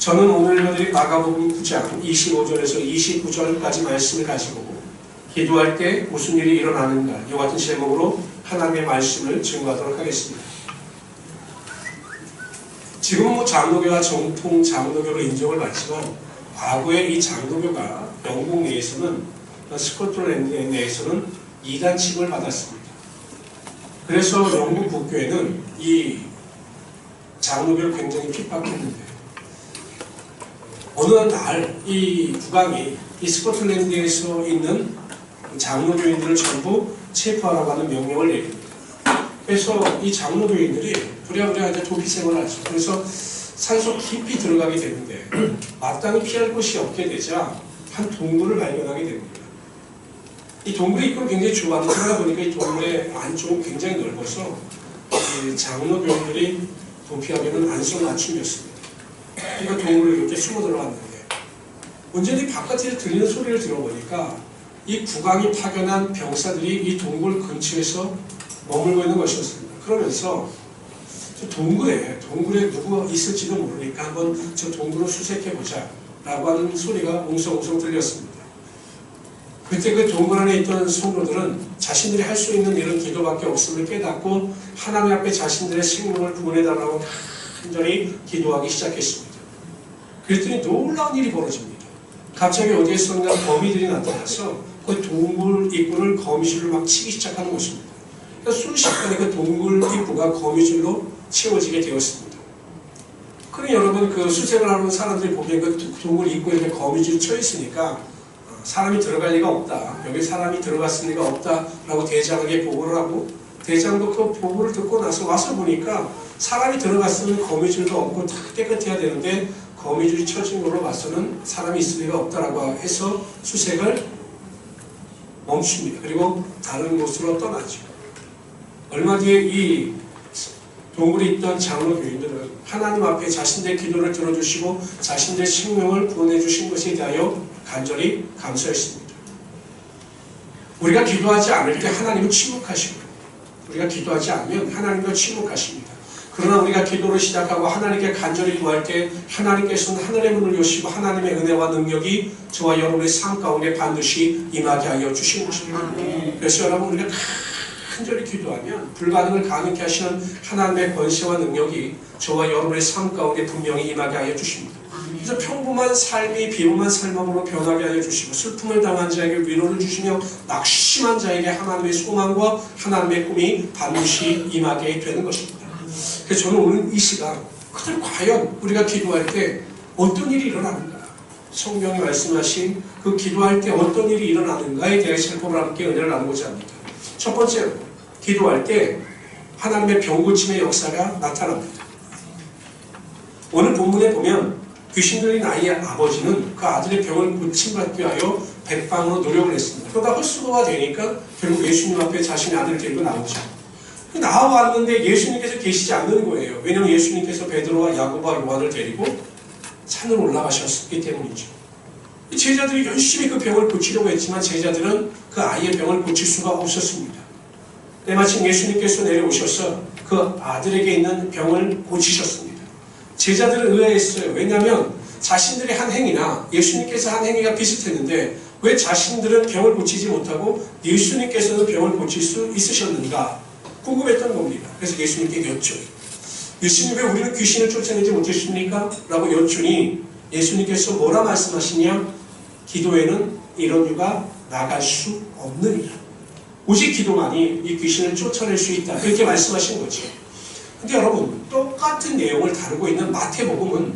저는 오늘 여러분들이 마가복음 9장 25절에서 29절까지 말씀을 가지고 기도할 때 무슨 일이 일어나는가 이와 같은 제목으로 하나님의 말씀을 증거하도록 하겠습니다. 지금은 장로교가 정통 장로교로 인정을 받지만 과거에 이 장로교가 영국 내에서는 스코틀랜드 내에서는 이단침을 받았습니다. 그래서 영국 국교회는 이 장로교를 굉장히 핍박했는데 어느 날 이 국왕이 이 스코틀랜드에서 있는 장로교인들을 전부 체포하라고 하는 명령을 내립니다. 그래서 이 장로교인들이 부랴부랴 이제 도피 생활을 하죠. 그래서 산속 깊이 들어가게 되는데 마땅히 피할 곳이 없게 되자 한 동굴을 발견하게 됩니다. 이 동굴의 입구는 굉장히 좁았는데 그러다 보니까 이 동굴의 안쪽은 굉장히 넓어서 이 장로교인들이 도피하기는 안성맞춤이었습니다. 그러니까 동굴을 이렇게 숨어 들어갔는데 온전히 바깥에서 들리는 소리를 들어보니까 이 국왕이 파견한 병사들이 이 동굴 근처에서 머물고 있는 것이었습니다. 그러면서 저 동굴에 누구가 있을지도 모르니까 한번 저 동굴을 수색해보자 라고 하는 소리가 웅성웅성 들렸습니다. 그때 그 동굴 안에 있던 성도들은 자신들이 할 수 있는 일은 기도밖에 없음을 깨닫고 하나님 앞에 자신들의 생명을 구원해달라고 간절히 기도하기 시작했습니다. 그랬더니 놀라운 일이 벌어집니다. 갑자기 어디에선가 거미들이 나타나서 그 동굴 입구를 거미줄로 막 치기 시작하는 것입니다. 그러니까 순식간에 그 동굴 입구가 거미줄로 채워지게 되었습니다. 그러니 여러분 그 수색을 하는 사람들이 보기엔 그 동굴 입구에 이렇게 거미줄이 쳐 있으니까 사람이 들어갈 리가 없다. 여기 사람이 들어갔을 리가 없다라고 대장에게 보고를 하고 대장도 그 보고를 듣고 나서 와서 보니까 사람이 들어갔으면 거미줄도 없고 다 깨끗해야 되는데 거미줄이 쳐진 걸로 봐서는 사람이 있을 리가 없다라고 해서 수색을 멈춥니다. 그리고 다른 곳으로 떠나죠. 얼마 뒤에 이 동굴에 있던 장로교인들은 하나님 앞에 자신들의 기도를 들어주시고 자신들의 생명을 구원해 주신 것에 대하여 간절히 감사했습니다. 우리가 기도하지 않을 때 하나님은 침묵하시고 우리가 기도하지 않으면 하나님도 침묵하십니다. 그러나 우리가 기도를 시작하고 하나님께 간절히 구할 때 하나님께서는 하늘의 문을 여시고 하나님의 은혜와 능력이 저와 여러분의 삶 가운데 반드시 임하게 하여 주신 것입니다. 그래서 여러분 우리가 간절히 기도하면 불가능을 가능케 하시는 하나님의 권세와 능력이 저와 여러분의 삶 가운데 분명히 임하게 하여 주십니다. 그래서 평범한 삶이 비범한 삶으로 변하게 하여 주시고 슬픔을 당한 자에게 위로를 주시며 낙심한 자에게 하나님의 소망과 하나님의 꿈이 반드시 임하게 되는 것입니다. 그래서 저는 오늘 이 시간 그들 과연 우리가 기도할 때 어떤 일이 일어나는가 성경이 말씀하신 그 기도할 때 어떤 일이 일어나는가에 대해 살펴보며 함께 은혜를 나누고자 합니다. 첫 번째로 기도할 때 하나님의 병고침의 역사가 나타납니다. 오늘 본문에 보면 귀신 들린 아이의 아버지는 그 아들의 병을 고침받기 위하여 백방으로 노력을 했습니다. 그러다 헛수고가 되니까 결국 예수님 앞에 자신의 아들을 데리고 나오죠. 나와왔는데 예수님께서 계시지 않는 거예요. 왜냐하면 예수님께서 베드로와 야고보와 요한을 데리고 산으로 올라가셨기 때문이죠. 제자들이 열심히 그 병을 고치려고 했지만 제자들은 그 아이의 병을 고칠 수가 없었습니다. 마침 예수님께서 내려오셔서 그 아들에게 있는 병을 고치셨습니다. 제자들은 의아했어요. 왜냐하면 자신들이 한 행위나 예수님께서 한 행위가 비슷했는데 왜 자신들은 병을 고치지 못하고 예수님께서는 병을 고칠 수 있으셨는가 궁금했던 겁니다. 그래서 예수님께 여쭤요. 예수님 왜 우리는 귀신을 쫓아내지 못했습니까? 라고 여쭈니 예수님께서 뭐라 말씀하시냐? 기도에는 이런 이유가 나갈 수 없느니라. 오직 기도만이 이 귀신을 쫓아낼 수 있다. 그렇게 말씀하신 거죠. 근데 여러분 똑같은 내용을 다루고 있는 마태복음은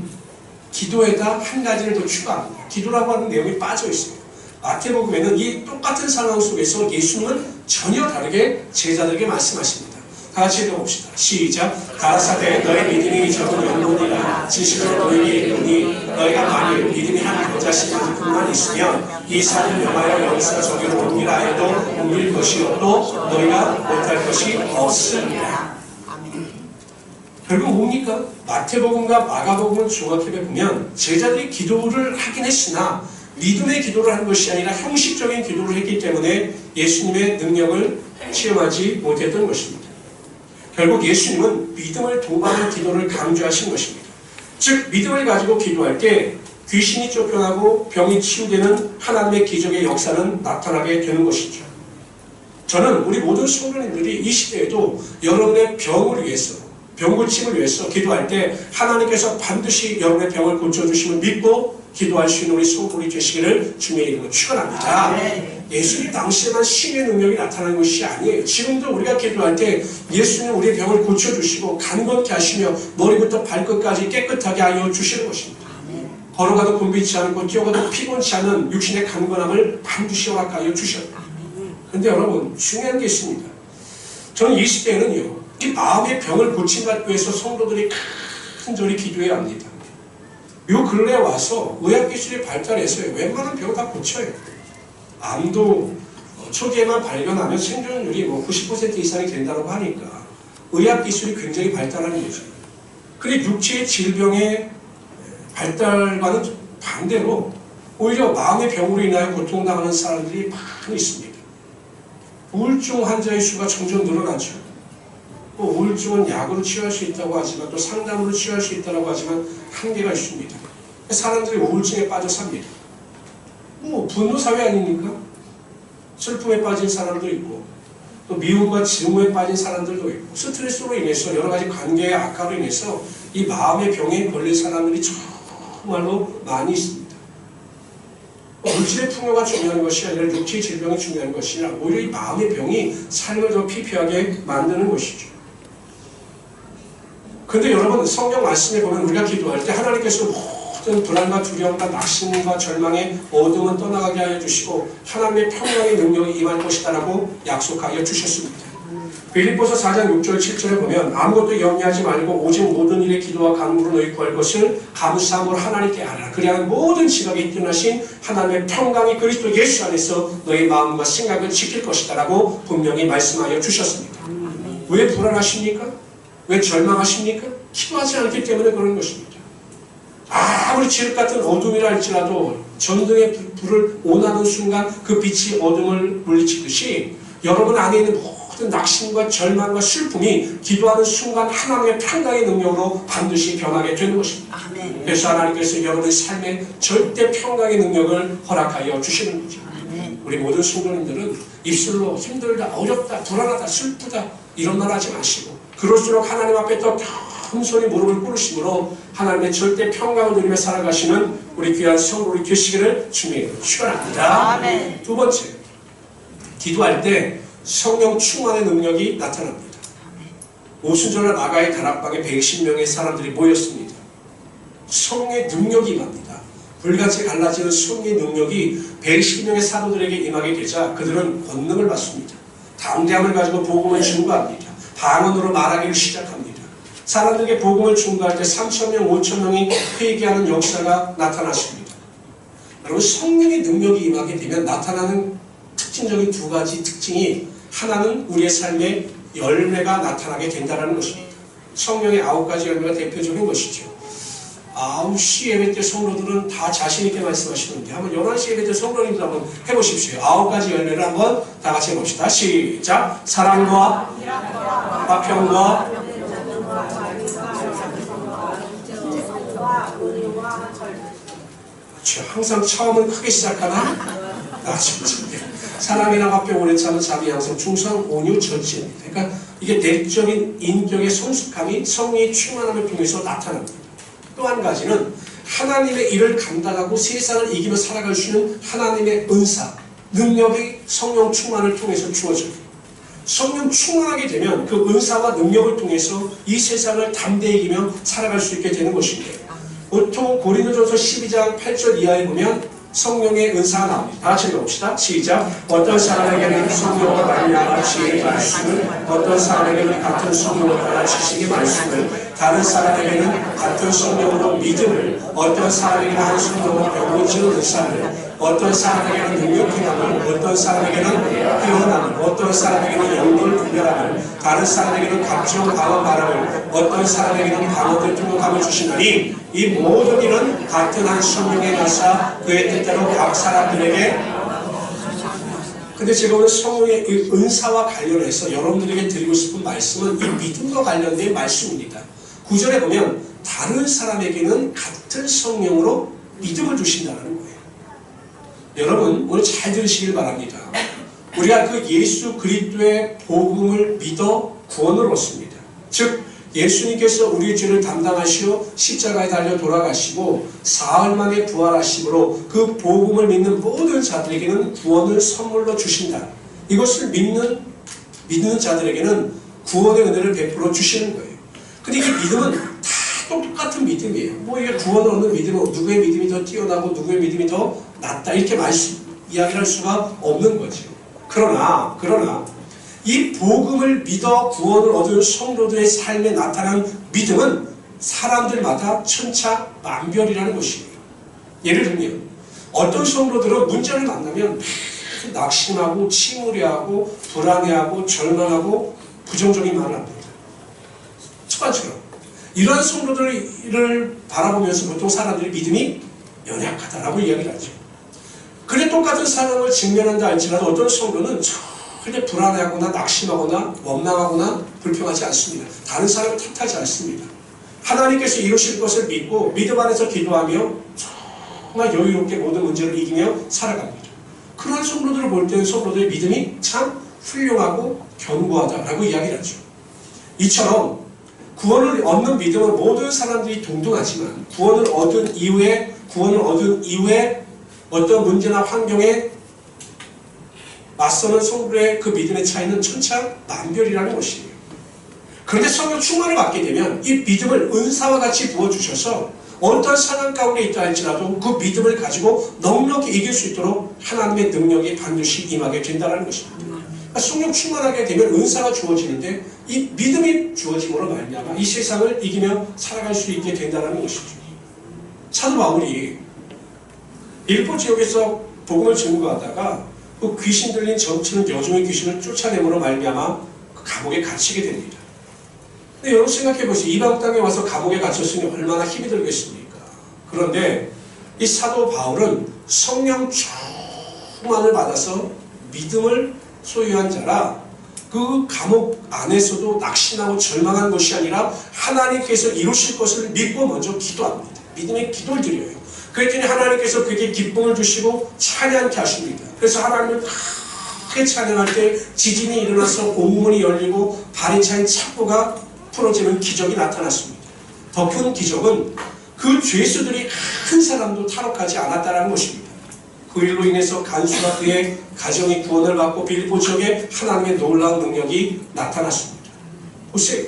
기도에다 한 가지를 더 추가합니다. 기도라고 하는 내용이 빠져 있어요. 마태복음에는 이 똑같은 상황 속에서 예수님은 전혀 다르게 제자들에게 말씀하십니다. 다 같이 읽어봅시다. 시작. 가라사대 너의 믿음이 적은 영혼이라 진실로 너에게 이르노니 너희가 만일 믿음이 한 겨자씨만큼만 있으면 이 산을 명하여 여기서 저기로 옮기라 해도 옮길 것이 없고 너희가 못할 것이 없으리라. 결국 뭡니까? 마태복음과 마가복음을 종합해 보면 제자들이 기도를 하긴 했으나 믿음의 기도를 한 것이 아니라 형식적인 기도를 했기 때문에 예수님의 능력을 체험하지 못했던 것입니다. 결국 예수님은 믿음을 동반한 기도를 강조하신 것입니다. 즉 믿음을 가지고 기도할 때 귀신이 쫓겨나고 병이 치유되는 하나님의 기적의 역사는 나타나게 되는 것이죠. 저는 우리 모든 성도님들이 이 시대에도 여러분의 병을 위해서, 병 고침을 위해서 기도할 때 하나님께서 반드시 여러분의 병을 고쳐주심을 믿고 기도할 수 있는 우리 성도들이 되시기를 주님의 이름으로 축원합니다. 예수님 당시에만 신의 능력이 나타나는 것이 아니에요. 지금도 우리가 기도할 때 예수님 우리의 병을 고쳐주시고 간건케 하시며 머리부터 발끝까지 깨끗하게 하여 주시는 것입니다. 걸어가도 곤비치 않고 뛰어가도 피곤치 않은 육신의 간건함을 반드시 허락하여 주셨다. 그런데 여러분 중요한 게 있습니다. 저는 이 시대에는요, 이 마음의 병을 고침받기 위해서 성도들이 간절히 기도해야 합니다. 요 근래에 와서 의학기술이 발달해서 웬만한 병 다 고쳐요. 암도 초기에만 발견하면 생존율이 90% 이상이 된다고 하니까 의학기술이 굉장히 발달하는 거죠. 그런데 육체의 질병의 발달과는 반대로 오히려 마음의 병으로 인하여 고통당하는 사람들이 많이 있습니다. 우울증 환자의 수가 점점 늘어나죠. 우울증은 약으로 치유할 수 있다고 하지만 또 상담으로 치유할 수 있다고 하지만 한계가 있습니다. 사람들이 우울증에 빠져 삽니다. 분노사회 아닙니까? 슬픔에 빠진 사람도 있고 또 미움과 증오에 빠진 사람들도 있고 스트레스로 인해서 여러 가지 관계의 악화로 인해서 이 마음의 병에 걸린 사람들이 정말로 많이 있습니다. 물질의 풍요가 중요한 것이 아니라 육체의 질병이 중요한 것이 아니라 오히려 이 마음의 병이 삶을 더 피폐하게 만드는 것이죠. 그런데 여러분 성경 말씀에 보면 우리가 기도할 때 하나님께서 모든 불안과 두려움과 낙심과 절망의 어둠은 떠나가게 하여 주시고 하나님의 평강의 능력이 임할 것이다 라고 약속하여 주셨습니다. 빌립보서 4장 6절 7절에 보면 아무것도 염려하지 말고 오직 모든 일에 기도와 간구로 너희 구할 것을 감사함으로 하나님께 하라. 그리하면 모든 지각에 뛰어나신 하나님의 평강이 그리스도 예수 안에서 너희 마음과 생각을 지킬 것이다 라고 분명히 말씀하여 주셨습니다. 왜 불안하십니까? 왜 절망하십니까? 기도하지 않기 때문에 그런 것입니다. 아무리 지륵 같은 어둠이라 할지라도 전등의 불을 원하는 순간 그 빛이 어둠을 물리치듯이 여러분 안에 있는 모든 낙심과 절망과 슬픔이 기도하는 순간 하나님의 평강의 능력으로 반드시 변하게 되는 것입니다. 아멘. 그래서 하나님께서 여러분의 삶에 절대 평강의 능력을 허락하여 주시는 거죠. 아멘. 우리 모든 성도님들은 입술로 힘들다, 어렵다, 불안하다, 슬프다 이런 말 하지 마시고 그럴수록 하나님 앞에 더 겸손히 무릎을 꿇으심으로 하나님의 절대 평강을 누리며 살아가시는 우리 귀한 성도들이 되시기를 주님으로 축원합니다. 아멘. 두 번째, 기도할 때 성령 충만의 능력이 나타납니다. 오순절날 마가의 다락방에 110명의 사람들이 모였습니다. 성령의 능력이 임합니다. 불같이 갈라지는 성령의 능력이 110명의 사도들에게 임하게 되자 그들은 권능을 받습니다. 담대함을 가지고 복음을 증거합니다. 방언으로 말하기를 시작합니다. 사람들에게 복음을 증거할 때 3,000명, 5,000명이 회개하는 역사가 나타났습니다. 여러분 성령의 능력이 임하게 되면 나타나는 특징적인 두 가지 특징이 하나는 우리의 삶에 열매가 나타나게 된다는 것입니다. 성령의 9가지 열매가 대표적인 것이죠. 9시 예배 때 성도들은 다 자신있게 말씀하시는데 한번 11시 예배 때 성도님들 한번 해보십시오. 9가지 열매를 한번 다 같이 해봅시다. 시작! 사랑과 화평과 항상 처음은 크게 시작하나? 사랑이나 화평 오래 참은 자비 양성 충성 온유 절제입니다. 그러니까 이게 내적인 인격의 성숙함이 성령의 충만함을 통해서 나타납니다. 또 한 가지는 하나님의 일을 감당하고 세상을 이기며 살아갈 수 있는 하나님의 은사, 능력이 성령 충만을 통해서 주어져요. 성령 충만하게 되면 그 은사와 능력을 통해서 이 세상을 담대히 이기며 살아갈 수 있게 되는 것입니다. 보통 고린도전서 12장 8절 이하에 보면 성령의 은사가 나옵니다. 다 같이 읽어봅시다. 시작! 어떤 사람에게는 성령과 말미암아 지혜의 말씀을, 어떤 사람에게는 같은 성령을 따라 지식의 말씀을, 다른 사람에게는 같은 성령으로 믿음을, 어떤 사람에게는 한 성령으로 배우지는 은사를, 어떤 사람에게는 능력행함을, 어떤 사람에게는 회원함을, 어떤 사람에게는 영도를 분별함을, 다른 사람에게는 각종 방언 말함을, 어떤 사람에게는 방언을 통역함을 주시나니 이 모든 일은 같은 한 성령의 은사 그의 뜻대로 각 사람들에게. 근데 제가 오늘 성령의 이 은사와 관련해서 여러분들에게 드리고 싶은 말씀은 이 믿음과 관련된 말씀입니다. 9절에 보면 다른 사람에게는 같은 성령으로 믿음을 주신다는 거예요. 여러분 오늘 잘 들으시길 바랍니다. 우리가 그 예수 그리스도의 복음을 믿어 구원을 얻습니다. 즉 예수님께서 우리의 죄를 담당하시어 십자가에 달려 돌아가시고 사흘 만에 부활하심으로 그 복음을 믿는 모든 자들에게는 구원을 선물로 주신다. 이것을 믿는 자들에게는 구원의 은혜를 베풀어 주시는 거예요. 근데 이 믿음은 다 똑같은 믿음이에요. 뭐 이게 구원을 얻는 믿음은 누구의 믿음이 더 뛰어나고 누구의 믿음이 더 낫다 이렇게 이야기를 할 수가 없는 거죠. 그러나 이 복음을 믿어 구원을 얻은 성도들의 삶에 나타난 믿음은 사람들마다 천차만별이라는 것이에요. 예를 들면 어떤 성도들은 문제를 만나면 낙심하고 침울해하고 불안해하고 절망하고 부정적인 말을 합니다. 습관처럼 이러한 성도들을 바라보면서 보통 사람들이 믿음이 연약하다라고 이야기를 하죠. 그래 똑같은 상황을 직면한다 할지라도 어떤 성도는 절대 불안해하거나 낙심하거나 원망하거나 불평하지 않습니다. 다른 사람을 탓하지 않습니다. 하나님께서 이루실 것을 믿고 믿음 안에서 기도하며 정말 여유롭게 모든 문제를 이기며 살아갑니다. 그러한 성도들을 볼 때는 성도들의 믿음이 참 훌륭하고 견고하다라고 이야기를 하죠. 이처럼 구원을 얻는 믿음은 모든 사람들이 동등하지만 구원을 얻은 이후에 어떤 문제나 환경에 맞서는 성도의 그 믿음의 차이는 천차만별이라는 것이에요. 그런데 성령 충만을 받게 되면 이 믿음을 은사와 같이 부어주셔서 어떤 상황 가운데 있다 할지라도 그 믿음을 가지고 넉넉히 이길 수 있도록 하나님의 능력이 반드시 임하게 된다는 것입니다. 그러니까 성령 충만하게 되면 은사가 주어지는데 이 믿음이 주어짐으로 말미암아 이 세상을 이기며 살아갈 수 있게 된다는 것이죠. 사도 바울이 빌립보 지역에서 복음을 증거하다가 그 귀신 들린 점치는 여종의 귀신을 쫓아내므로 말미암아 그 감옥에 갇히게 됩니다. 근데 여러분 생각해 보세요. 이방 땅에 와서 감옥에 갇혔으니 얼마나 힘이 들겠습니까? 그런데 이 사도 바울은 성령 충만을 받아서 믿음을 소유한 자라 그 감옥 안에서도 낙심하고 절망한 것이 아니라 하나님께서 이루실 것을 믿고 먼저 기도합니다. 믿음의 기도를 드려요. 그랬더니 하나님께서 그에게 기쁨을 주시고 찬양케 하십니다. 그래서 하나님을 크게 찬양할 때 지진이 일어나서 옥문이 열리고 발이 차인 창고가 풀어지는 기적이 나타났습니다. 더 큰 기적은 그 죄수들이 한 사람도 탈옥하지 않았다는 것입니다. 그 일로 인해서 간수와 그의 가정이 구원을 받고 빌립보 지역에 하나님의 놀라운 능력이 나타났습니다. 보세요.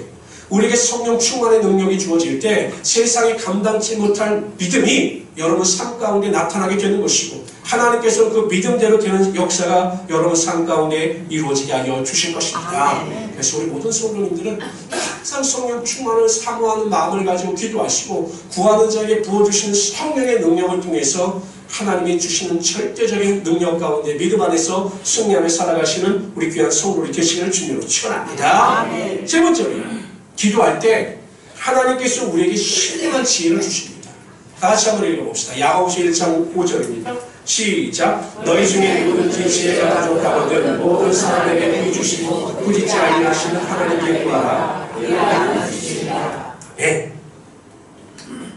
우리에게 성령 충만의 능력이 주어질 때 세상에 감당치 못할 믿음이 여러분 삶 가운데 나타나게 되는 것이고 하나님께서 그 믿음대로 되는 역사가 여러분 삶 가운데 이루어지게 하여 주실 것입니다. 그래서 우리 모든 성도님들은 항상 성령 충만을 사모하는 마음을 가지고 기도하시고 구하는 자에게 부어주시는 성령의 능력을 통해서 하나님이 주시는 절대적인 능력 가운데 믿음 안에서 승리하며 살아가시는 우리 귀한 성도들이 되시기를 주님으로 축원합니다. 세 번째로 기도할 때 하나님께서 우리에게 신령한 지혜를 주십니다. 다 같이 한번 읽어봅시다. 야고보서 1장 5절입니다. 시작. 너희 중에 누구든지 지혜가 부족하거든 모든 사람에게 복 주시고 부짓지 아니하시는 하나님께 구하라. 네.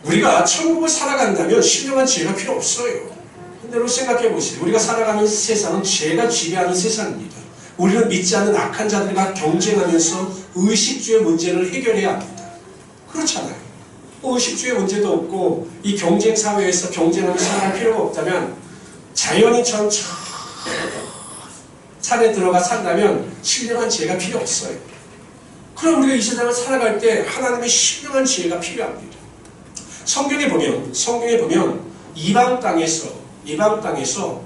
우리가 천국을 살아간다면 신령한 지혜가 필요 없어요. 근데 생각해 보세요. 우리가 살아가는 세상은 죄가 지배하는 세상입니다. 우리는 믿지 않는 악한 자들과 경쟁하면서 의식주의 문제를 해결해야 합니다. 그렇잖아요. 의식주의 문제도 없고 이 경쟁 사회에서 경쟁하면서 살아갈 필요가 없다면 자연인처럼 산에 들어가 산다면 신령한 지혜가 필요 없어요. 그럼 우리가 이 세상을 살아갈 때 하나님의 신령한 지혜가 필요합니다. 성경에 보면 이방 땅에서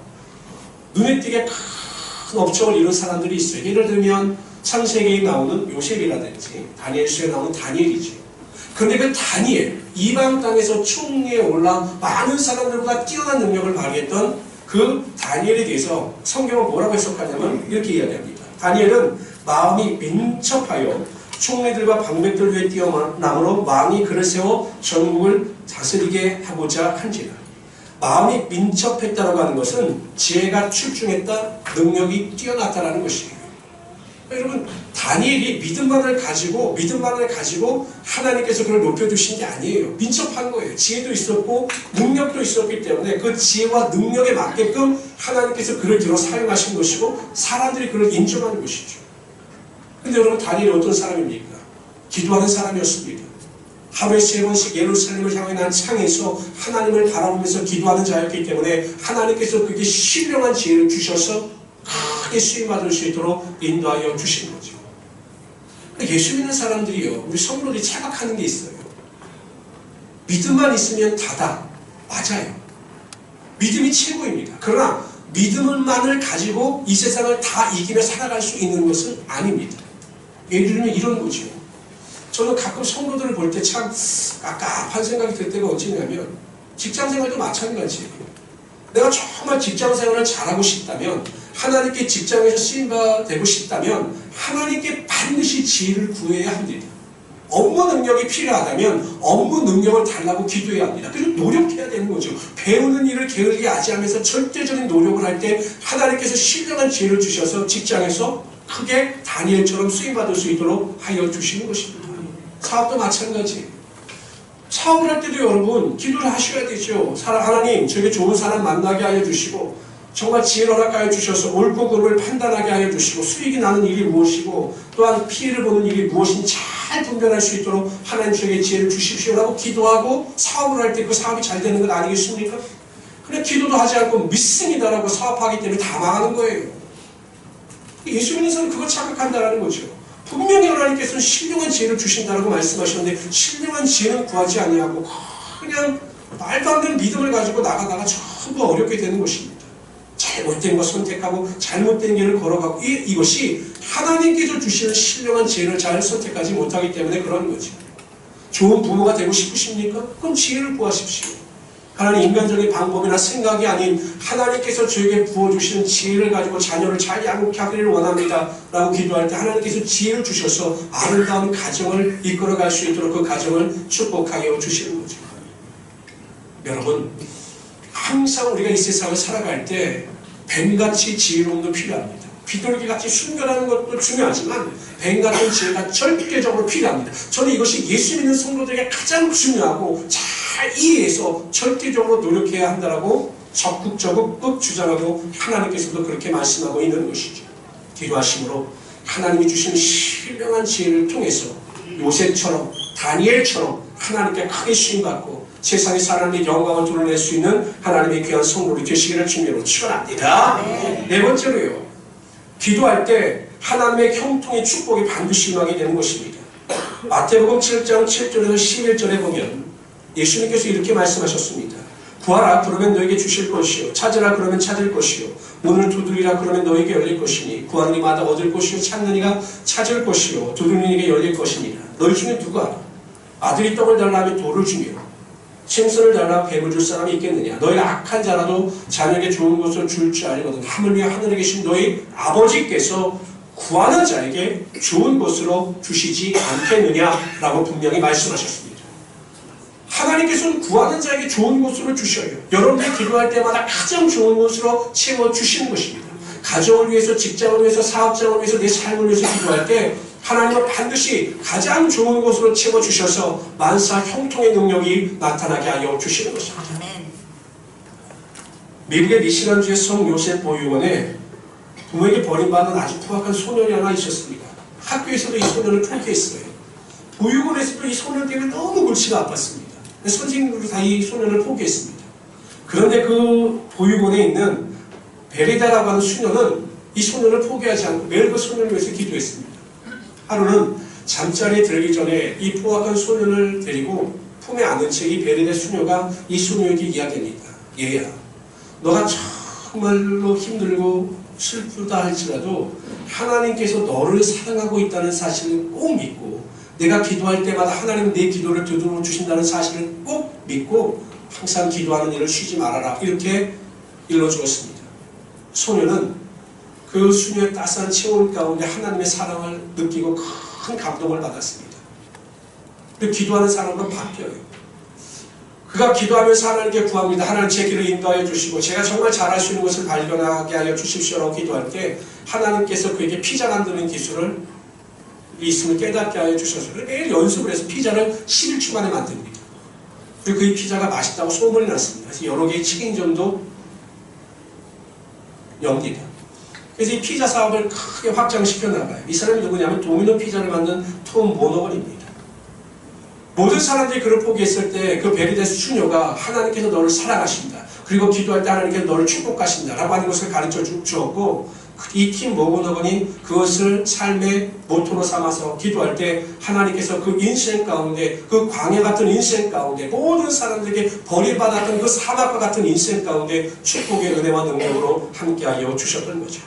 눈에 띄게 큰 업적을 이룬 사람들이 있어요. 예를 들면 창세기에 나오는 요셉이라든지 다니엘서에 나오는 다니엘이죠. 그런데 그 다니엘, 이방 땅에서 총리에 올라 많은 사람들보다 뛰어난 능력을 발휘했던 그 다니엘에 대해서 성경은 뭐라고 해석하냐면 이렇게 이야기합니다. 다니엘은 마음이 민첩하여 총리들과 방백들 위에 뛰어남으로 왕이 그를 세워 전국을 다스리게 하고자 한지라. 마음이 민첩했다라고 하는 것은 지혜가 출중했다, 능력이 뛰어났다라는 것이에요. 여러분, 다니엘이 믿음만을 가지고 하나님께서 그를 높여주신 게 아니에요. 민첩한 거예요. 지혜도 있었고 능력도 있었기 때문에 그 지혜와 능력에 맞게끔 하나님께서 그를 들어 사용하신 것이고 사람들이 그를 인정하는 것이죠. 근데 여러분, 다니엘이 어떤 사람입니까? 기도하는 사람이었습니다. 하루에 3번씩 예루살렘을 향해 난 창에서 하나님을 바라보면서 기도하는 자였기 때문에 하나님께서 그게 신령한 지혜를 주셔서 크게 수임받을 수 있도록 인도하여 주신 거죠. 예수 믿는 사람들이요, 우리 성도들이 착각하는 게 있어요. 믿음만 있으면 다다. 맞아요. 믿음이 최고입니다. 그러나 믿음만을 가지고 이 세상을 다 이기며 살아갈 수 있는 것은 아닙니다. 예를 들면 이런 거죠. 저는 가끔 성도들을 볼 때 참 깝깝한 생각이 들 때가 언제냐면 직장생활도 마찬가지예요. 내가 정말 직장생활을 잘하고 싶다면, 하나님께 직장에서 쓰임받고 싶다면 하나님께 반드시 지혜를 구해야 합니다. 업무 능력이 필요하다면 업무 능력을 달라고 기도해야 합니다. 그리고 노력해야 되는 거죠. 배우는 일을 게을리 하지하면서 절대적인 노력을 할 때 하나님께서 신령한 지혜를 주셔서 직장에서 크게 다니엘처럼 쓰임받을 수 있도록 하여 주시는 것입니다. 사업도 마찬가지예요. 사업을 할 때도 여러분 기도를 하셔야 되죠. 하나님, 저에게 좋은 사람 만나게 하여 주시고 정말 지혜를 허락하여 주셔서 옳고 그름을 판단하게 하여 주시고 수익이 나는 일이 무엇이고 또한 피해를 보는 일이 무엇인지 잘 분별할 수 있도록 하나님 저에게 지혜를 주십시오라고 기도하고 사업을 할 때 그 사업이 잘 되는 것 아니겠습니까? 그냥 기도도 하지 않고 믿습니다라고 사업하기 때문에 다 망하는 거예요. 예수 믿는 사람은 그거 착각한다는 거죠. 분명히 하나님께서는 신령한 지혜를 주신다라고 말씀하셨는데 신령한 지혜는 구하지 아니하고 그냥 말도 안 되는 믿음을 가지고 나가다가 전부 어렵게 되는 것입니다. 잘못된 거 선택하고 잘못된 길을 걸어가고 이것이 하나님께서 주시는 신령한 지혜를 잘 선택하지 못하기 때문에 그런 거죠. 좋은 부모가 되고 싶으십니까? 그럼 지혜를 구하십시오. 하나님, 인간적인 방법이나 생각이 아닌 하나님께서 저에게 부어주시는 지혜를 가지고 자녀를 잘 양육하기를 원합니다 라고 기도할 때 하나님께서 지혜를 주셔서 아름다운 가정을 이끌어갈 수 있도록 그 가정을 축복하여 주시는 거죠. 여러분, 항상 우리가 이 세상을 살아갈 때 뱀같이 지혜로움도 필요합니다. 비둘기같이 순결하는 것도 중요하지만 뱀같은 지혜가 절대적으로 필요합니다. 저는 이것이 예수 믿는 성도들에게 가장 중요하고 잘 이해해서 절대적으로 노력해야 한다라고 적극 주장하고 하나님께서도 그렇게 말씀하고 있는 것이죠. 기도하심으로 하나님이 주신 신령한 지혜를 통해서 요셉처럼 다니엘처럼 하나님께 크게 쓰임받고 세상의 사람의 영광을 드러낼 수 있는 하나님의 귀한 성도를 되시기를 주님으로 축원합니다. 네 번째로요, 기도할 때 하나님의 형통의 축복이 반드시 임하게 되는 것입니다. 마태복음 7장 7절에서 11절에 보면 예수님께서 이렇게 말씀하셨습니다. 구하라 그러면 너에게 주실 것이요, 찾으라 그러면 찾을 것이요, 문을 두드리라 그러면 너에게 열릴 것이니 구하는 이마다 얻을 것이요, 찾는 이가 찾을 것이요, 두드리는 이에게 열릴 것이니라. 너희 중에 누가 아들이 떡을 달라 하면 돌을 주며 생선을 달라 뱀을 줄 사람이 있겠느냐? 너희가 악한 자라도 자녀에게 좋은 것을 줄 줄 알거든 하물며 하늘에 계신 너희 아버지께서 구하는 자에게 좋은 것으로 주시지 않겠느냐라고 분명히 말씀하셨습니다. 하나님께서는 구하는 자에게 좋은 것으로 주셔요. 여러분들이 기도할 때마다 가장 좋은 것으로 채워주시는 것입니다. 가정을 위해서, 직장을 위해서, 사업장을 위해서, 내 삶을 위해서 기도할 때 하나님은 반드시 가장 좋은 것으로 채워주셔서 만사 형통의 능력이 나타나게 하여 주시는 것입니다. 미국의 미시간주의 성 요셉 보육원에 부모에게 버림받은 아주 포악한 소년이 하나 있었습니다. 학교에서도 이 소년을 포기했어요. 보육원에서도 이 소년 때문에 너무 골치가 아팠습니다. 선생님들도 다 이 소년을 포기했습니다. 그런데 그 보육원에 있는 베리다라고 하는 수녀는 이 소년을 포기하지 않고 매일 그 소년을 위해서 기도했습니다. 하루는 잠자리에 들기 전에 이 포악한 소년을 데리고 품에 안은 채 이 베리다 수녀가 이 소녀에게 이야기합니다. 얘야, 너가 정말로 힘들고 슬프다 할지라도 하나님께서 너를 사랑하고 있다는 사실을 꼭 믿고 내가 기도할 때마다 하나님은 내 기도를 되돌려 주신다는 사실을 꼭 믿고 항상 기도하는 일을 쉬지 말아라. 이렇게 일러주었습니다. 소녀는 그 수녀의 따스한 체온 가운데 하나님의 사랑을 느끼고 큰 감동을 받았습니다. 그 기도하는 사람은 바뀌어요. 그가 기도하면서 하나님께 구합니다. 하나님 제 길을 인도하여 주시고 제가 정말 잘할 수 있는 것을 발견하게 하여 주십시오라고 기도할 때 하나님께서 그에게 피자 만드는 기술을 있음을 깨닫게 하여 주셔서 매일 연습을 해서 피자를 11주 만에 만듭니다. 그리고 그 피자가 맛있다고 소문이 났습니다. 그래서 여러 개의 치킨점도 엽니다. 그래서 이 피자 사업을 크게 확장시켜 나가요. 이 사람이 누구냐면 도미노 피자를 만든 톰 모너건입니다. 모든 사람들이 그를 포기했을 때 그 베리데스 추녀가 하나님께서 너를 사랑하신다. 그리고 기도할 때 하나님께서 너를 축복하신다. 라고 하는 것을 가르쳐 주었고 이 팀 모너건이 그것을 삶의 모토로 삼아서 기도할 때 하나님께서 그 인생 가운데 그 광야 같은 인생 가운데 모든 사람들에게 버림받았던 그 사막과 같은 인생 가운데 축복의 은혜와 능력으로 함께하여 주셨던 거죠.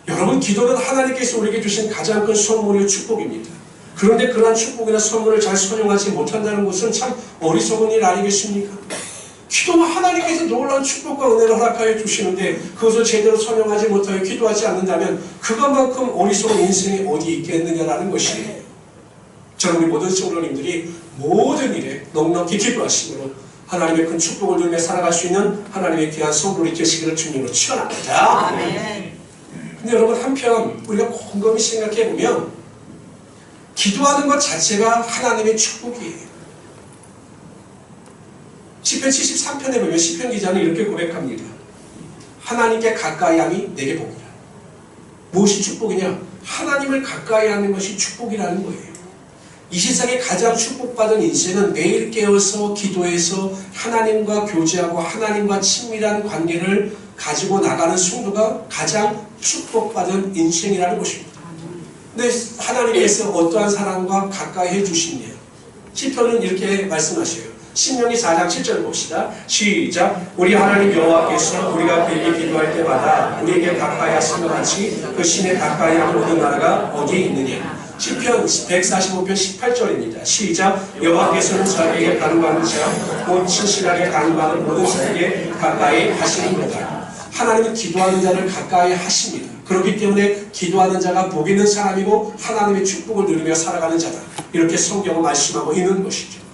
여러분 기도는 하나님께서 우리에게 주신 가장 큰 선물이요 축복입니다. 그런데 그러한 축복이나 선물을 잘 선용하지 못한다는 것은 참 어리석은 일 아니겠습니까? 기도는 하나님께서 놀라운 축복과 은혜를 허락하여 주시는데 그것을 제대로 선용하지 못하여 기도하지 않는다면 그것만큼 어리석은 인생이 어디 있겠느냐라는 것이에요. 저는 우리 모든 성도님들이 모든 일에 넉넉히 기도하심으로 하나님의 큰 축복을 누리며 살아갈 수 있는 하나님의 귀한 성도들이 되시기를 주님으로 축원합니다. 근데 여러분 한편 우리가 곰곰이 생각해보면 기도하는 것 자체가 하나님의 축복이에요. 시편 73편에 보면 시편 기자는 이렇게 고백합니다. 하나님께 가까이함이 내게 복이라. 무엇이 축복이냐? 하나님을 가까이 하는 것이 축복이라는 거예요. 이 세상에 가장 축복받은 인생은 매일 깨어서 기도해서 하나님과 교제하고 하나님과 친밀한 관계를 가지고 나가는 성도가 가장 축복받은 인생이라는 것입니다. 근데 하나님께서 어떠한 사람과 가까이 해주시냐? 시편은 이렇게 말씀하셔요. 신명기 4장 7절 봅시다. 시작. 우리 하나님 여호와께서 우리가 그에게 기도할 때마다 우리에게 가까이 하신 것 같이 그 신에 가까이 하는 모든 나라가 어디에 있느냐. 시편 145편 18절입니다. 시작. 여호와께서는 자기에게 간구하는 자 곧 신실하게 간구하는 모든 자에게 가까이 하시는도다. 하나님은 기도하는 자를 가까이 하십니다. 그렇기 때문에 기도하는 자가 복 있는 사람이고 하나님의 축복을 누리며 살아가는 자다. 이렇게 성경은 말씀하고 있는 것이죠.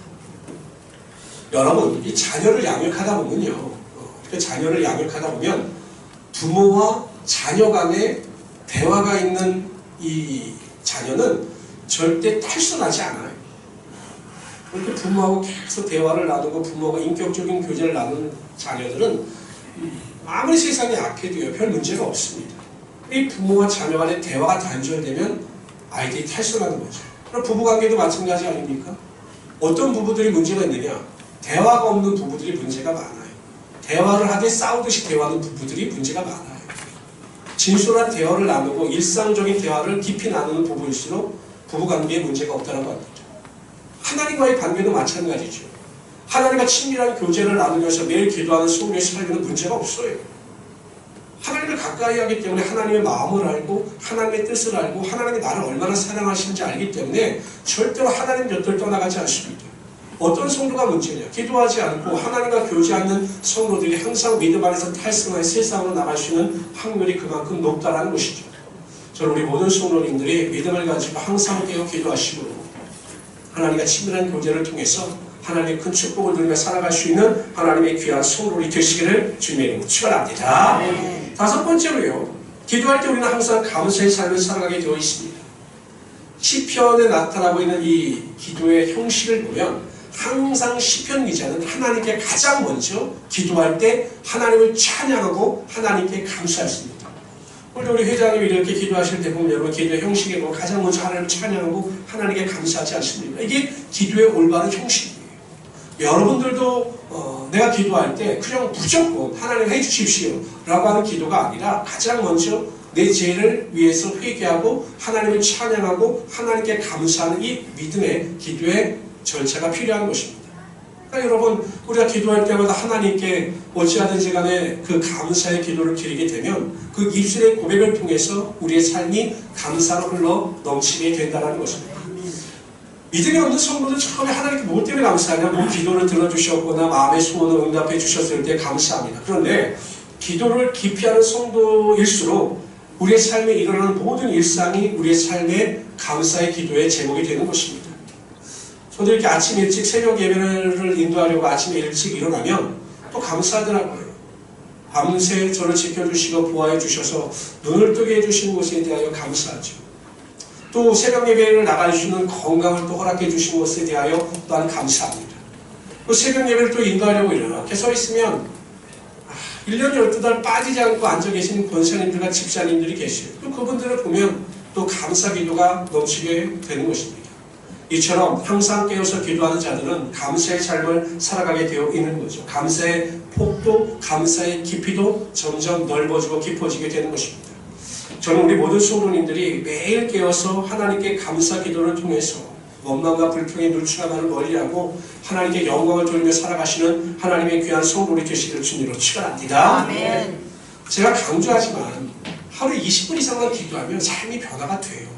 여러분, 이 자녀를 양육하다 보면요. 이렇게 자녀를 양육하다 보면 부모와 자녀 간의 대화가 있는 이 자녀는 절대 탈선하지 않아요. 그렇게 부모하고 계속 대화를 나누고 부모가 인격적인 교제를 나누는 자녀들은 아무리 세상이 악해도요, 별 문제가 없습니다. 이 부모와 자녀 간의 대화가 단절되면 아이들이 탈선하는 거죠. 그럼 부부관계도 마찬가지 아닙니까? 어떤 부부들이 문제가 있느냐? 대화가 없는 부부들이 문제가 많아요. 대화를 하되 싸우듯이 대화하는 부부들이 문제가 많아요. 진솔한 대화를 나누고 일상적인 대화를 깊이 나누는 부부일수록 부부관계에 문제가 없다는 겁니다. 하나님과의 관계도 마찬가지죠. 하나님과 친밀한 교제를 나누면서 매일 기도하는 성도의 삶에는 문제가 없어요. 하나님을 가까이 하기 때문에 하나님의 마음을 알고 하나님의 뜻을 알고 하나님이 나를 얼마나 사랑하시는지 알기 때문에 절대로 하나님 곁을 떠나가지 않습니다. 어떤 성도가 문제냐? 기도하지 않고 하나님과 교제하는 성도들이 항상 믿음 안에서 탈승하여 세상으로 나갈 수 있는 확률이 그만큼 높다는 것이죠. 저는 우리 모든 성도님들이 믿음을 가지고 항상 깨어 기도하시고 하나님과 친밀한 교제를 통해서 하나님의 큰 축복을 누리며 살아갈 수 있는 하나님의 귀한 성도들이 되시기를 주님의 이름으로 축원합니다. 다섯 번째로요. 기도할 때 우리는 항상 감사의 삶을 살아가게 되어 있습니다. 시편에 나타나고 있는 이 기도의 형식을 보면 항상 시편 기자는 하나님께 가장 먼저 기도할 때 하나님을 찬양하고 하나님께 감사했습니다. 오늘 우리 회장님이 이렇게 기도하실 때 보면 여러분 기도의 형식에 보면 가장 먼저 하나님을 찬양하고 하나님께 감사하지 않습니까? 이게 기도의 올바른 형식이에요. 여러분들도 내가 기도할 때 그냥 무조건 하나님 해주십시오 라고 하는 기도가 아니라 가장 먼저 내 죄를 위해서 회개하고 하나님을 찬양하고 하나님께 감사하는 이 믿음의 기도의 절차가 필요한 것입니다. 그러니까 여러분 우리가 기도할 때마다 하나님께 어찌하든지 간에 그 감사의 기도를 드리게 되면 그 입술의 고백을 통해서 우리의 삶이 감사로 흘러 넘치게 된다는 것입니다. 믿음이 없는 성도들 처음에 하나님께 무엇 때문에 감사하냐? 뭐 기도를 들어주셨거나 마음의 소원을 응답해 주셨을 때 감사합니다. 그런데 기도를 깊이 하는 성도일수록 우리의 삶에 일어나는 모든 일상이 우리의 삶의 감사의 기도의 제목이 되는 것입니다. 저도 이렇게 아침 일찍 새벽 예배를 인도하려고 아침에 일찍 일어나면 또 감사하더라고요. 밤새 저를 지켜주시고 보호해 주셔서 눈을 뜨게 해주신 것에 대하여 감사하죠. 또 새벽 예배를 나갈 수 있는 건강을 또 허락해 주신 것에 대하여 또한 감사합니다. 또 새벽 예배를 또 인도하려고 이렇게 서 있으면 1년 12달 빠지지 않고 앉아 계신 권사님들과 집사님들이 계세요. 또 그분들을 보면 또 감사 기도가 넘치게 되는 것입니다. 이처럼 항상 깨어서 기도하는 자들은 감사의 삶을 살아가게 되어 있는 거죠. 감사의 폭도, 감사의 깊이도 점점 넓어지고 깊어지게 되는 것입니다. 저는 우리 모든 성도님들이 매일 깨어서 하나님께 감사 기도를 통해서 원망과 불평의 누추함을 멀리하고 하나님께 영광을 돌리며 살아가시는 하나님의 귀한 성도들이 되시기를 주님으로 축원합니다. 아멘. 제가 강조하지만 하루에 20분 이상만 기도하면 삶이 변화가 돼요.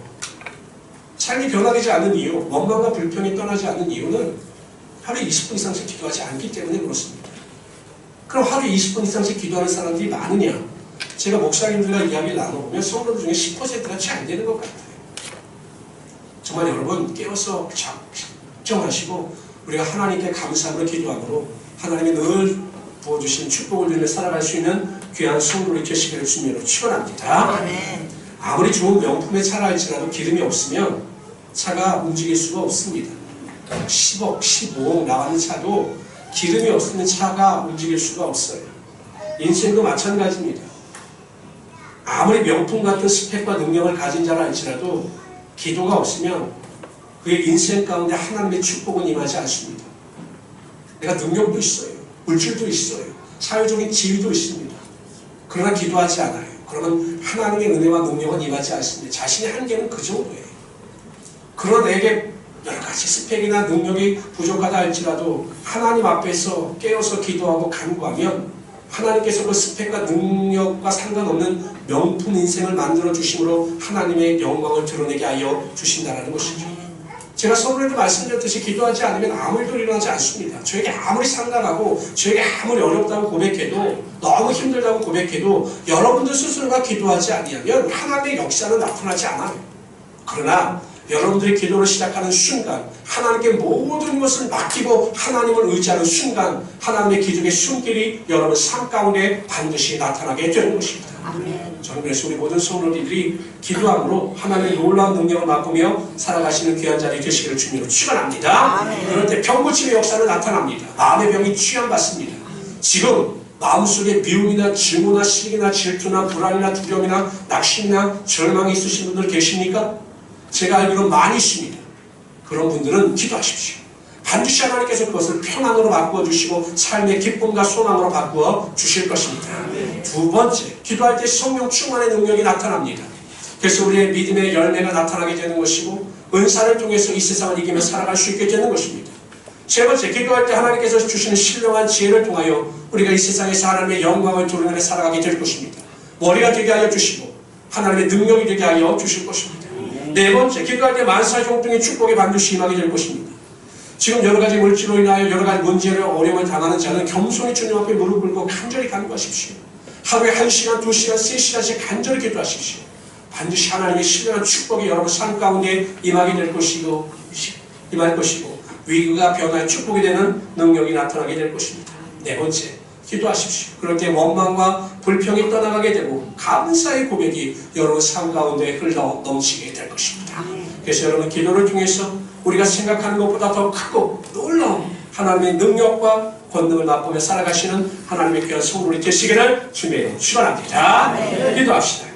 삶이 변화되지 않는 이유, 원망과 불평이 떠나지 않는 이유는 하루에 20분 이상씩 기도하지 않기 때문에 그렇습니다. 그럼 하루에 20분 이상씩 기도하는 사람들이 많으냐? 제가 목사님들과 이야기를 나눠보면 성도들 중에 10%가 채 안 되는 것 같아요. 정말 여러분 깨어서 작정하시고 우리가 하나님께 감사함으로 기도함으로 하나님이 늘 부어주신 축복을 누리며 살아갈 수 있는 귀한 성도들이 되시기를 주님으로 축원합니다. 아멘. 아무리 좋은 명품의 차라 할지라도 기름이 없으면 차가 움직일 수가 없습니다. 10억, 15억 나가는 차도 기름이 없으면 차가 움직일 수가 없어요. 인생도 마찬가지입니다. 아무리 명품 같은 스펙과 능력을 가진 자라 할지라도 기도가 없으면 그의 인생 가운데 하나님의 축복은 임하지 않습니다. 내가 능력도 있어요. 물질도 있어요. 사회적인 지위도 있습니다. 그러나 기도하지 않아요. 그러면 하나님의 은혜와 능력은 임하지 않습니다. 자신의 한계는 그 정도예요. 그러나 내게 여러 가지 스펙이나 능력이 부족하다 할지라도 하나님 앞에서 깨어서 기도하고 간구하면 하나님께서 그 스펙과 능력과 상관없는 명품 인생을 만들어 주심으로 하나님의 영광을 드러내게 하여 주신다는 것이죠. 제가 서론에도 말씀드렸듯이 기도하지 않으면 아무 일도 일어나지 않습니다. 저에게 아무리 상당하고 저에게 아무리 어렵다고 고백해도 너무 힘들다고 고백해도 여러분들 스스로가 기도하지 아니하면 하나님의 역사는 나타나지 않아요. 그러나 여러분들이 기도를 시작하는 순간 하나님께 모든 것을 맡기고 하나님을 의지하는 순간 하나님의 기적의 손길이 여러분 삶 가운데 반드시 나타나게 되는 것입니다. 아멘. 저는 그래서 우리 모든 성도들이 기도함으로 하나님의 놀라운 능력을 맛보며 살아가시는 귀한 자리 되시기를 주님으로 축원합니다. 아멘. 그럴 때 병고침의 역사는 나타납니다. 마음의 병이 취함받습니다. 지금 마음속에 미움이나 증오나 시기나 질투나 불안이나 두려움이나 낙심이나 절망이 있으신 분들 계십니까? 제가 알기로 많이 있습니다. 그런 분들은 기도하십시오. 반드시 하나님께서 그것을 평안으로 바꾸어 주시고 삶의 기쁨과 소망으로 바꾸어 주실 것입니다. 두 번째, 기도할 때 성령 충만의 능력이 나타납니다. 그래서 우리의 믿음의 열매가 나타나게 되는 것이고 은사를 통해서 이 세상을 이기며 살아갈 수 있게 되는 것입니다. 세 번째, 기도할 때 하나님께서 주시는 신령한 지혜를 통하여 우리가 이 세상에서 하나님의 영광을 드러내며 살아가게 될 것입니다. 머리가 되게 하여 주시고 하나님의 능력이 되게 하여 주실 것입니다. 네 번째, 기도할 때 만사형통의 축복이 반드시 임하게 될 것입니다. 지금 여러 가지 물질로 인하여 여러 가지 문제로 어려움을 당하는 자는 겸손히 주님 앞에 무릎 꿇고 간절히 간구하십시오. 하루에 1시간, 2시간, 3시간씩 간절히 기도하십시오. 반드시 하나님의 신령한 축복이 여러분 삶 가운데 임하게 될 것이고 임할 것이고 위기가 변화의 축복이 되는 능력이 나타나게 될 것입니다. 네 번째, 기도하십시오. 그럴 때 원망과 불평이 떠나가게 되고 감사의 고백이 여러분 삶 가운데 흘러 넘치게 될 것입니다. 그래서 여러분 기도를 통해서 우리가 생각하는 것보다 더 크고 놀라운 하나님의 능력과 권능을 맛보며 살아가시는 하나님의 귀한 성도들이 되시기를 주님의 축원합니다. 기도합시다.